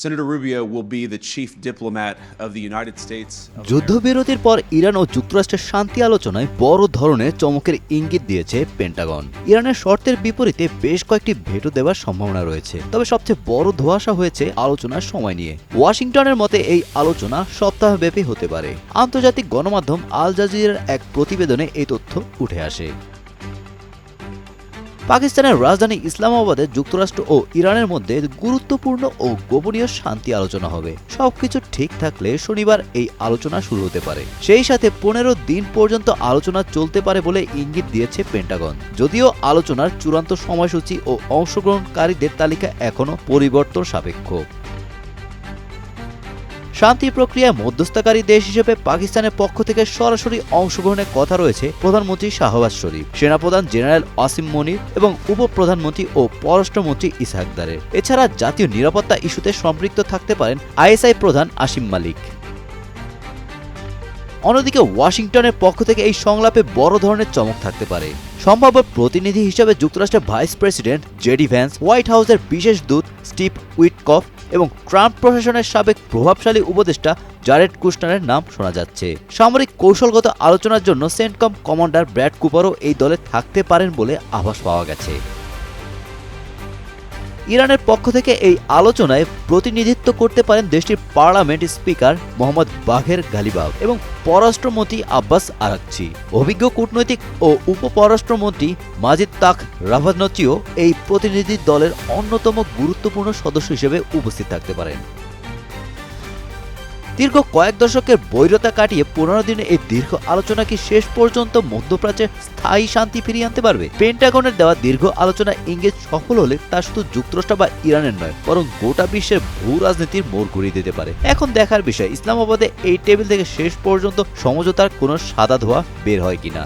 Senator Rubio will be the chief diplomat of the United States. যুদ্ধবিরতির পর Iran ও যুক্তরাষ্ট্রের শান্তি আলোচনায় বড় ধরনের চমকের ইঙ্গিত দিয়েছে পেন্টাগন। ইরানের শর্তের বিপরীতে বেশ কয়েকটি ভেটো দেওয়ার সম্ভাবনা রয়েছে, তবে সবচেয়ে বড় ধোঁয়াশা হয়েছে আলোচনার সময় নিয়ে। ওয়াশিংটনের মতে এই আলোচনা সপ্তাহব্যাপী হতে পারে। আন্তর্জাতিক গণমাধ্যম আল জাজিরার এক প্রতিবেদনে এই তথ্য উঠে আসে। পাকিস্তানের রাজধানী ইসলামাবাদে যুক্তরাষ্ট্র ও ইরানের মধ্যে গুরুত্বপূর্ণ ও গোপনীয় শান্তি আলোচনা হবে। সবকিছু ঠিক থাকলে শনিবার এই আলোচনা শুরু হতে পারে। সেই সাথে 15 দিন পর্যন্ত আলোচনা চলতে পারে বলে ইঙ্গিত দিয়েছে পেন্টাগন। যদিও আলোচনার চূড়ান্ত সময়সূচি ও অংশগ্রহণকারীদের তালিকা এখনও পরিবর্তন সাপেক্ষ। শান্তি প্রক্রিয়ায় মধ্যস্থতাকারী দেশ হিসেবে পাকিস্তানের পক্ষ থেকে সরাসরি অংশগ্রহণের কথা রয়েছে প্রধানমন্ত্রী শাহবাজ শরীফ, সেনাপ্রধান জেনারেল আসিম মনির এবং উপপ্রধানমন্ত্রী ও পররাষ্ট্রমন্ত্রী ইসহাক দারের। এছাড়া জাতীয় নিরাপত্তা ইস্যুতে সম্পৃক্ত থাকতে পারেন আইএসআই প্রধান আসিম মালিক। অন্যদিকে ওয়াশিংটনের পক্ষ থেকে এই সংলাপে বড় ধরনের চমক থাকতে পারে। সম্ভাব্য প্রতিনিধি হিসেবে যুক্তরাষ্ট্রের vice president JD Vance, white হাউসের বিশেষ দূত স্টিভ উইটকফ এবং ট্রাম্প প্রশাসনের সাবেক প্রভাবশালী উপদেষ্টা জারেড কুশনারের নাম শোনা যাচ্ছে। সামরিক কৌশলগত আলোচনার জন্য সেন্টকম কমান্ডার ব্র্যাড কুপারও এই দলে থাকতে পারেন বলে আভাস পাওয়া গেছে। ইরানের পক্ষ থেকে এই আলোচনায় প্রতিনিধিত্ব করতে পারেন দেশটির পার্লামেন্ট স্পিকার মোহাম্মদ বাঘের গালিবাফ এবং পররাষ্ট্রমন্ত্রী আব্বাস আরাকচি। অভিজ্ঞ কূটনৈতিক ও উপপররাষ্ট্রমন্ত্রী মাজিদ তাক রাভানচিও এই প্রতিনিধি দলের অন্যতম গুরুত্বপূর্ণ সদস্য হিসেবে উপস্থিত থাকতে পারেন। দীর্ঘ কয়েক দশকের বৈরতা কাটিয়ে 15 দিনে এই দীর্ঘ আলোচনা কি শেষ পর্যন্ত মধ্যপ্রাচ্যে স্থায়ী শান্তি ফিরিয়ে আনতে পারবে? পেন্টাগনের দেওয়া দীর্ঘ আলোচনা ইঙ্গিত সফল হলে তা শুধু যুক্তরাষ্ট্র বা ইরানের নয়, বরং গোটা বিশ্বের ভূ রাজনীতির মোড় ঘুরিয়ে দিতে পারে। এখন দেখার বিষয় ইসলামাবাদে এই টেবিল থেকে শেষ পর্যন্ত সমঝোতার কোনো সাদা ধোঁয়া বের হয় কিনা।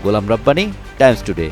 Golam Rabbani, Times today.